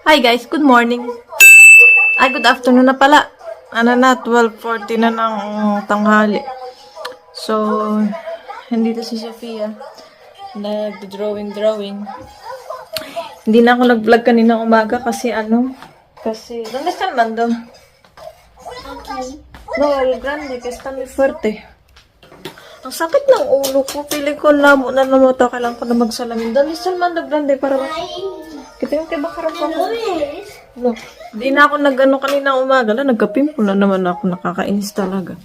Hi guys, good morning. Ay, good afternoon na pala. 12:40 na ng tanghali. So, nandito si Sofia. Nag-drawing. Hindi na ako nag-vlog kanina umaga kasi ¿dónde está el mando? No, el grande, que está muy fuerte. Ang sakit ng ulo ko. Pili ko lamo na namuto. Kailangan ko na magsalamin. ¿Dónde está el mando grande para kita yung kaya bakarap ako. No. Di na ako nag-ano kanina umaga. Nagka-pimple na naman ako. Nakakainis talaga.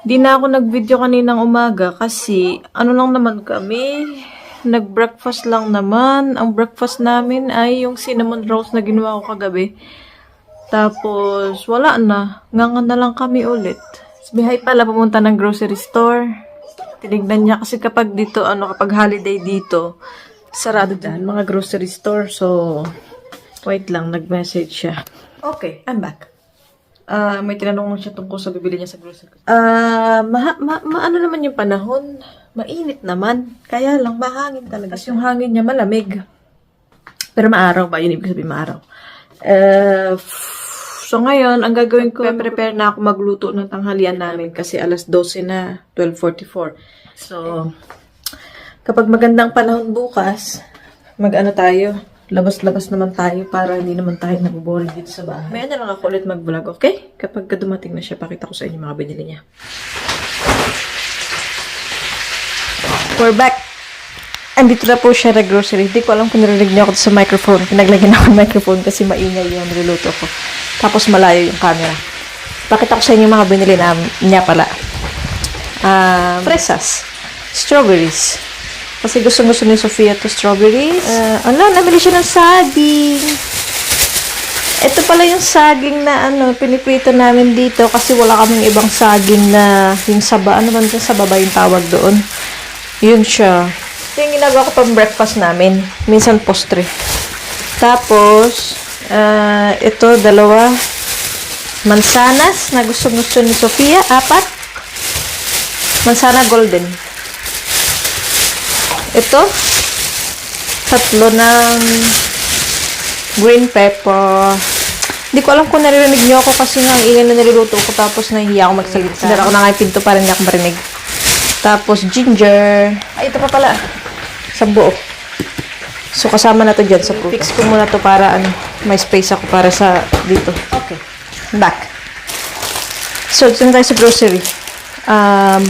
Di na ako nag-video kaninang umaga kasi lang naman kami. Nag-breakfast lang naman. Ang breakfast namin ay yung cinnamon rolls na ginawa ko kagabi. Tapos, wala na. Nganga na lang kami ulit. Bihay pala pumunta ng grocery store. Tinignan niya kasi kapag dito, kapag holiday dito, sarado dyan, mga grocery store. So, wait lang, nag-message siya. Okay, I'm back. May tinanong siya tungkol sa bibili niya sa grocery store. Ano naman yung panahon? Mainit naman. Kaya lang, mahangin talaga. Kasi yung hangin niya malamig. Pero maaraw ba? Yun ibig sabihin maaraw. So ngayon, ang gagawin ko, prepare na ako magluto ng tanghalian namin kasi alas 12 na, 12:44. So, kapag magandang panahon bukas, tayo, labas-labas naman tayo para hindi naman tayo nabuboring dito sa bahay. May lang ako ulit mag-vlog, okay? Kapag dumating na siya, pakita ko sa inyo mga binili niya. We're back! Andito na po siya na grocery. Hindi ko alam kung narinig niyo ako sa microphone. Pinaglagyan ako ng microphone kasi maingay yung niluluto ko. Tapos malayo yung camera. Pakita ko sa inyo mga binili niya pala. Fresas. Strawberries. Kasi gusto ni Sofia to strawberries. Namili siya ng saging. Ito pala yung saging na piniprito namin dito kasi wala kaming ibang saging na yung saba. Ano ba yung saba ba yung tawag doon? Yun siya. Ito yung ginagawa ko pang breakfast namin. Minsan postre. Tapos, ito, 2 mansanas na gusto ni Sofia. 4 mansana golden. Ito, 3 ng green pepper. Hindi ko alam kung naririnig niyo ako kasi nga ang ingay na niluluto ko tapos nahihiya ako magsalita. Sinara ko na nga yung pinto para hindi ako marinig. Tapos ginger. Ay, ito pa pala. Sa buo. So, kasama na to dyan sa fruit. Fix ko muna to para may space ako para sa dito. Okay. Back. So, dito na tayo sa grocery.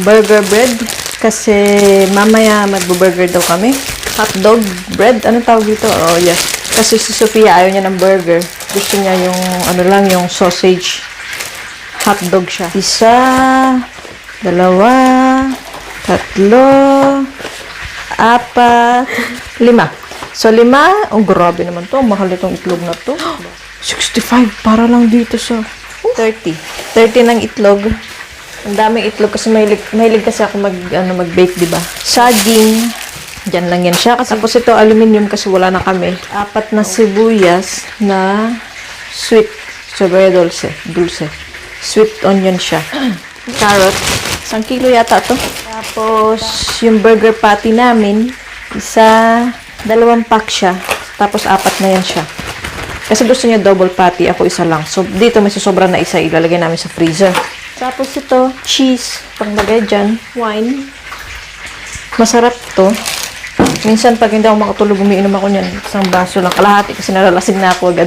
Burger bread. Kasi mamaya magbo-burger daw kami. Hotdog bread. Anong tawag dito? Oh, yes. Kasi si Sofia ayaw niya ng burger. Gusto niya yung, yung sausage. Hotdog siya. 1, 2, 3, 4, 5. So, 5. Oh, grabe naman to. Mahal itong itlog na to. 65 para lang dito sa 30. 30 ng itlog. Ang daming itlog kasi mahilig kasi ako mag-bake, diba? Saging. Diyan lang yan siya. Tapos ito, aluminum kasi wala na kami. 4 na sibuyas na sweet. Sobrang dulce. Sweet onion siya. Carrot. 1 kilo yata to. Tapos, yung burger patty namin, 2 pack siya. Tapos, 4 na yan siya. Kasi gusto niya double patty. Ako 1 lang. So, dito may susobra na 1. Ilalagay namin sa freezer. Tapos, ito, cheese. Panglagay dyan. Wine. Masarap to. Minsan, pag hindi ako makatulog, umiinom ako niyan. 1 baso lang. Kalahati kasi nalalasing na ako agad.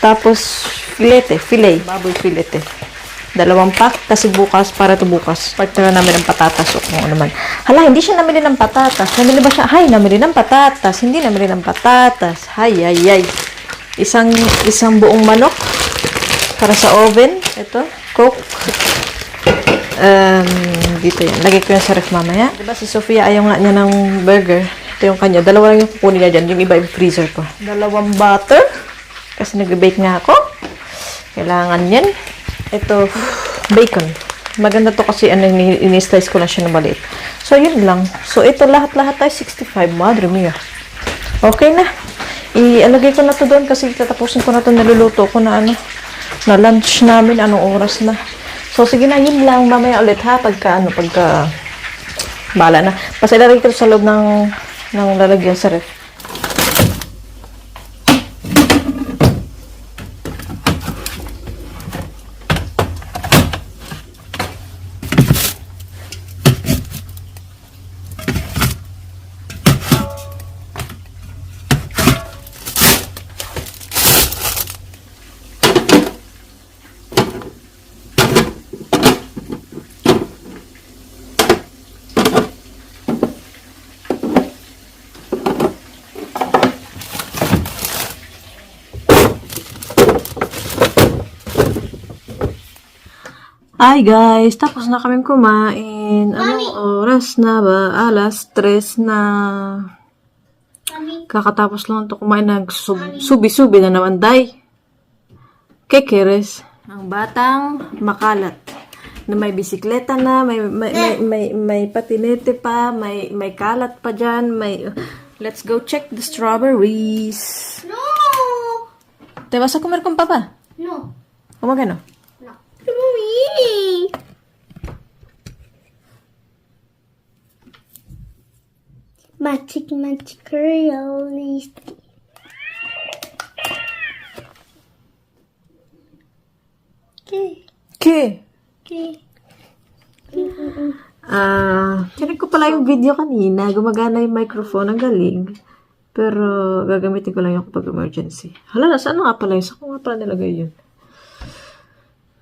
Tapos, filet. Baboy filete. 2 pack kasi bukas, para to bukas. Partner namin ng patatas o kung ano man. Hala, hindi siya namili ng patatas. Namili ba siya? Hay, namili ng patatas. Hindi namili ng patatas. Hay. Isang buong manok para sa oven. Ito, Coke. Dito yan. Lagay ko yan sa ref mamaya. Diba si Sofia ayaw nga niya ng burger. Ito yung kanya. 2 lang yung kukunin niya dyan. Yung iba yung freezer ko. 2 butter. Kasi nag-bake nga ako. Kailangan yan. Ito, bacon. Maganda to kasi ini-slice ko na siya na maliit. So, yun lang. So, ito lahat-lahat tayo 65. Madre mia. Okay na. Ialagay ko na to doon kasi tatapusin ko na to naluluto ko na na lunch namin. Anong oras na. So, sige na. Yun lang. Mamaya ulit ha. Pagka bala na. Basta ilalagay ko sa loob ng lalagyan sa ref. Hi guys, tapos na kaming kumain. Anong oras na ba? Alas 3 na. Kakatapos lang ito kumain. Nagsubi-subi na naman, day. Kekeres. Ang batang makalat. Na may bisikleta na, may patinete pa, may kalat pa dyan, let's go check the strawberries. No! ¿Te vas a comer con papá? No. ¿Cómo que no? No. Mommy. Magic realistic. Okay. ¿Qué? Okay. Tinig ko pala yung video kanina. Gumagana yung microphone. Ang galing. Pero, gagamitin ko lang yung kapag emergency. Hala, saan nga pala yun? Saan ko nga pala nilagay yun?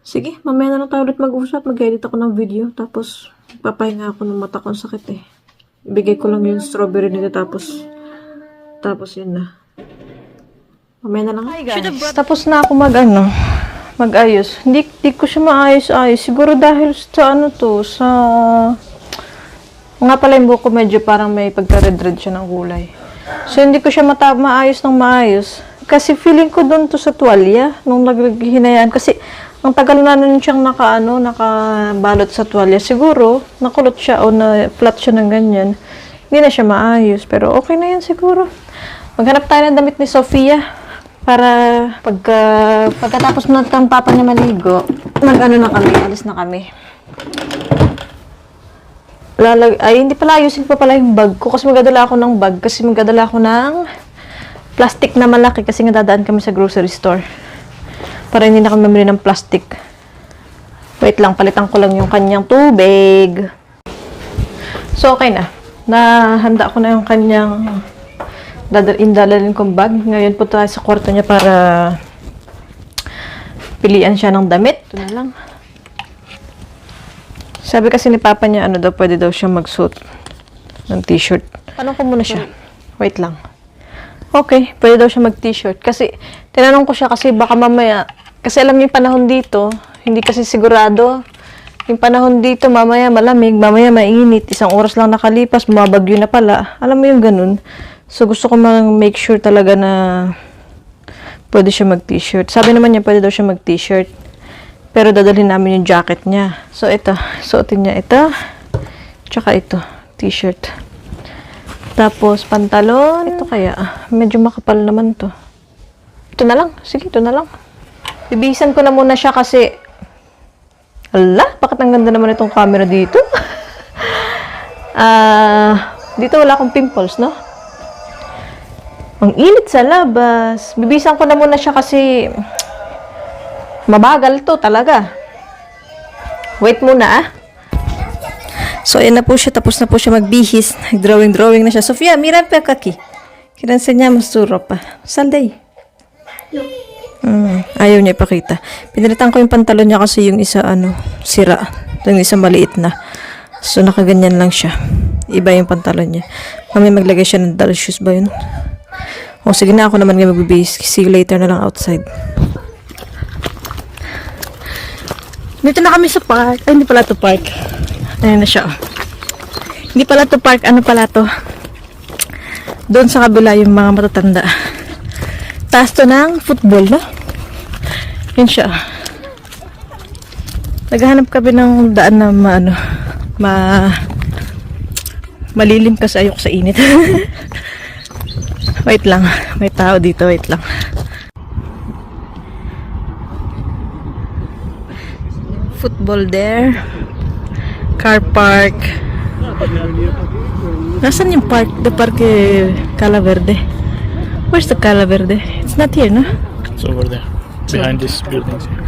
Sige, mamaya na lang tayo ulit mag-usap. Mag-edit ako ng video. Tapos, papahinga ako ng mata kong sakit eh. Ibigay ko lang yung strawberry nito. Tapos yun na. Mamaya na lang. Hi guys. Tapos na ako mag-ayos. Hindi ko siya maayos-ayos. Siguro dahil sa nga pala yung buko medyo parang may pagka-red-red siya ng kulay. So, hindi ko siya maayos ng maayos. Kasi feeling ko doon to sa tuwalya, nung naghinayaan. Kasi, ang tagal na nun siyang nakabalot sa tuwalya. Siguro, nakulot siya o na-flat siya ng ganyan. Hindi na siya maayos. Pero okay na yan siguro. Maghanap tayo ng damit ni Sofia. Para pagkatapos na ng papa niya maligo, alis na kami. Hindi pala, ayusin pa pala yung bag ko kasi magdadala ako ng bag kasi magdadala ako ng plastic na malaki kasi nga dadaan kami sa grocery store. Para hindi na kami mamili ng plastic. Wait lang, palitan ko lang yung kanyang tubig. So, okay na. Nahanda ko na yung kanyang dadalhin kong bag. Ngayon po tayo sa kwarto niya para pilian siya ng damit. Ito na lang. Sabi kasi ni Papa niya, pwede daw siya magsuot ng t-shirt. Tanong ko muna siya. Wait lang. Okay, pwede daw siya mag-t-shirt. Kasi, tinanong ko siya kasi baka mamaya, kasi alam niyo yung panahon dito, hindi kasi sigurado. Yung panahon dito, mamaya malamig, mamaya mainit. Isang oras lang nakalipas, bumabagyo na pala. Alam mo yung ganun. So, gusto ko make sure talaga na pwede siya mag-t-shirt. Sabi naman niya, pwede daw siya mag-t-shirt. Pero dadalhin namin yung jacket niya. So, ito. Suotin niya ito. Tsaka ito. T-shirt. Tapos, pantalon. Ito kaya. Medyo makapal naman to. Ito na lang. Sige, ito na lang. Bibihisan ko na muna siya kasi ala, bakit ang ganda naman itong camera dito? Dito wala akong pimples, no? Ang init sa labas. Bibisan ko na muna siya kasi mabagal to talaga. Wait muna So, ayan na po siya. Tapos na po siya magbihis. Nag-drawing na siya. Sofia, mira pa kaki. Kinansenyamos tu ropa. Salday. Ayaw niya ipakita. Pinalitan ko yung pantalon niya kasi yung isa, sira. Yung isa maliit na. So, nakaganyan lang siya. Iba yung pantalon niya. Kami maglagay siya ng doll shoes ba yun? O, sige na, ako naman nga magbibihis. See you later na lang outside. Dito na kami sa park. Ay, hindi pala to park. Ayan na siya. Hindi pala to park. Ano pala to? Doon sa kabila yung mga matatanda. Taas to ng football, no? Yan siya. Naghahanap kami ng daan na malilim kasi ayok sa init. Wait lang. May tao dito. Wait lang. Football there. Car park. Nasaan yung park? The park Cala Verde. Where's the Cala Verde? It's not here, no? It's over there. Behind this buildings here.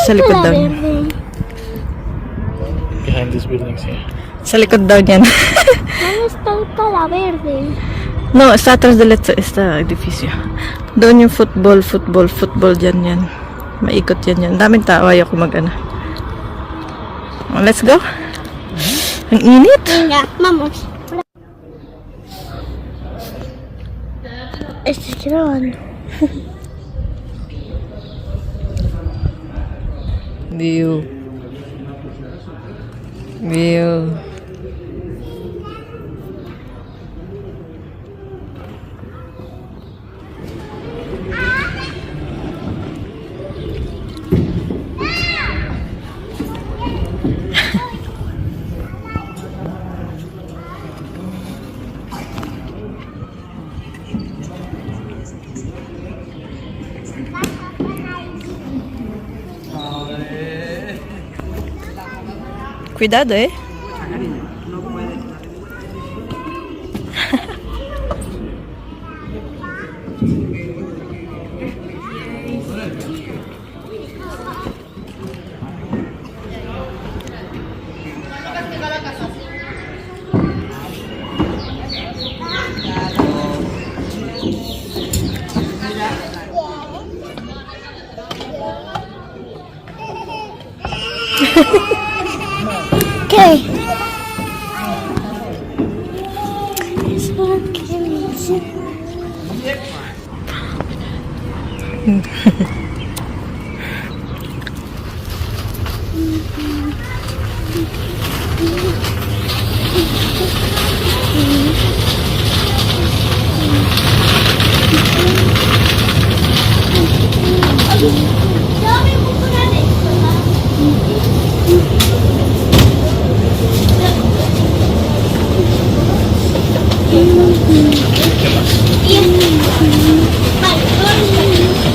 Sa likod daw. Behind these buildings here. Sa likod daw niyan. ¿Dónde está el Cala Verde? No, está atrás del esta edificio. Doon yung football dyan yan. Maikot yan. Daming tao, ayaw ko mag-ano. Let's go. Ang init. Venga, vamos. Estás grabando. View. View. Cuidado, eh. Okay. So cute.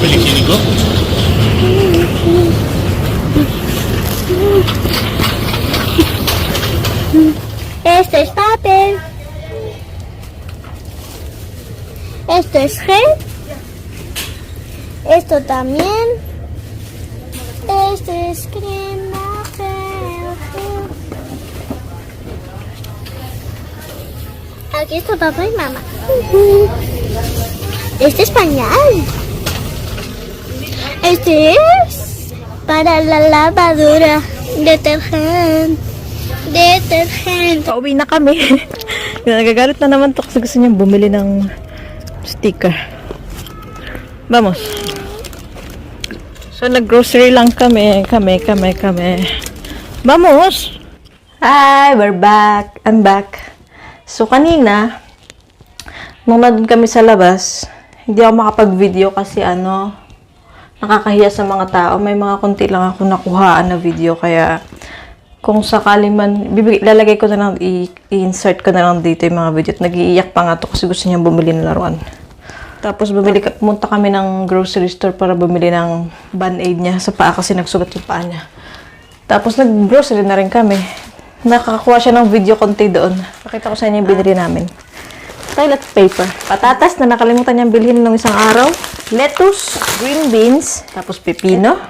Papel higiénico. Esto es papel. Esto es gel. Esto también. Esto es crema. Gel. Aquí está papá y mamá. Este es pañal. Este es para la lavadora. Detergente. Pauwi na kami. Nagagalit na naman to kasi gusto niyang bumili ng sticker. Vamos. So, nag-grocery lang kami. Vamos! Hi! We're back. I'm back. So, kanina, nung nandun kami sa labas, hindi ako makapag-video kasi nakakahiya sa mga tao. May mga konti lang ako nakuhaan na video, kaya kung sakali man, lalagay ko na lang, i-insert ko na lang dito yung mga video. At nag-iiyak pa nga to kasi gusto niyang bumili ng laruan. Tapos pumunta kami ng grocery store para bumili ng band-aid niya sa paa kasi nagsugat yung paa niya. Tapos nag-grocery na rin kami. Nakakakuha siya ng video konti doon. Pakita ko sa inyo yung binili namin. Toilet paper. Patatas na nakalimutan niyang bilhin ng isang araw. Lettuce, green beans, tapos pepino.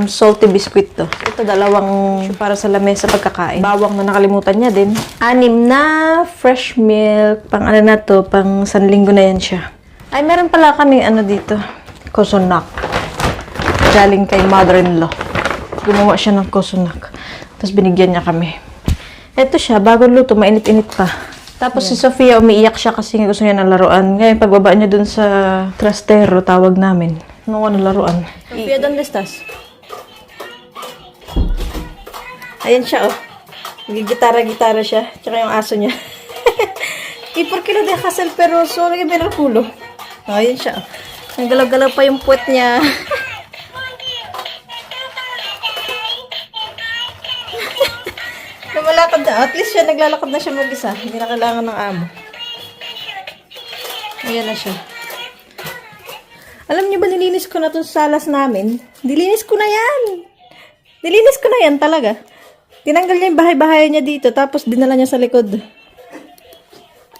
Salty biscuit to. Ito, dalawang para sa lamesa pagkakain. Bawang na nakalimutan niya din. 6 na fresh milk. Pang na to, pang sanlinggo na yan siya. Ay, meron pala kami dito. Kosonak. Galing kay mother-in-law. Gumawa siya ng kosonak. Tapos binigyan niya kami. Ito siya, bagong luto, mainit-init pa. Tapos si Sofia, umiiyak siya kasi gusto niya ng laruan. Ngayon, pagbaba niya dun sa trastero, tawag namin. Nakuha ng laruan. Sofia, ¿dónde estás? Ayan siya, oh. Gigitara-gitara siya. Tsaka yung aso niya. ¿Y por qué lo dejas el perro solo? Que mira el culo. Oh, ayan siya, oh. Nagalaw-galaw pa yung puwet niya. Lumalakad na. At least siya, naglalakad na siya mag-isa. Hindi na kailangan ng amo. Ayan na siya. Alam niyo ba, nilinis ko na itong salas namin? Nilinis ko na yan. Nilinis ko na yan talaga. Tinanggal niya yung bahay-bahay niya dito, tapos dinala niya sa likod.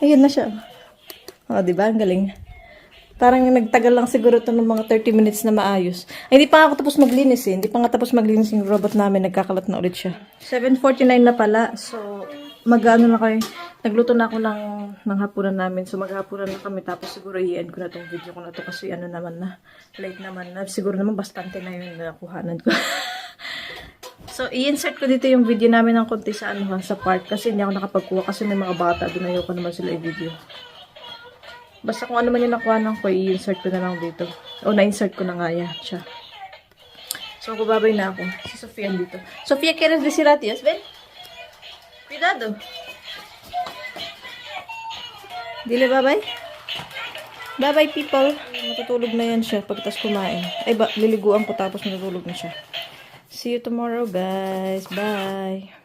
Ayan na siya. O, diba? Ang galing. Parang nagtagal lang siguro ito ng mga 30 minutes na maayos. Ay, hindi pa nga ako tapos maglinis eh. Hindi pa nga tapos maglinis yung robot namin. Nagkakalat na ulit siya. 7:49 na pala. So, mag-ano na kayo. Nagluto na ako ng hapunan namin. So, maghapunan na kami. Tapos siguro i-end ko na itong video ko na ito. Kasi naman na. Late naman na. Siguro naman bastante na yung nakuhanan ko. So, i-insert ko dito yung video namin ng konti sa sa park. Kasi hindi ako nakapagkuha. Kasi may mga bata. Doon ayoko naman sila i-video. Basta kung ano man yung nakuha ko, i-insert ko na lang dito. O, na-insert ko na nga yan siya. So, babay na ako. Si Sofia dito. Sofia, ¿quieres decir adiós? Ven. Cuidado. Dile bye-bye. Bye-bye, people. Matutulog na yan siya pagkatapos kumain. Ay, liliguan ko tapos matutulog na siya. See you tomorrow, guys. Bye.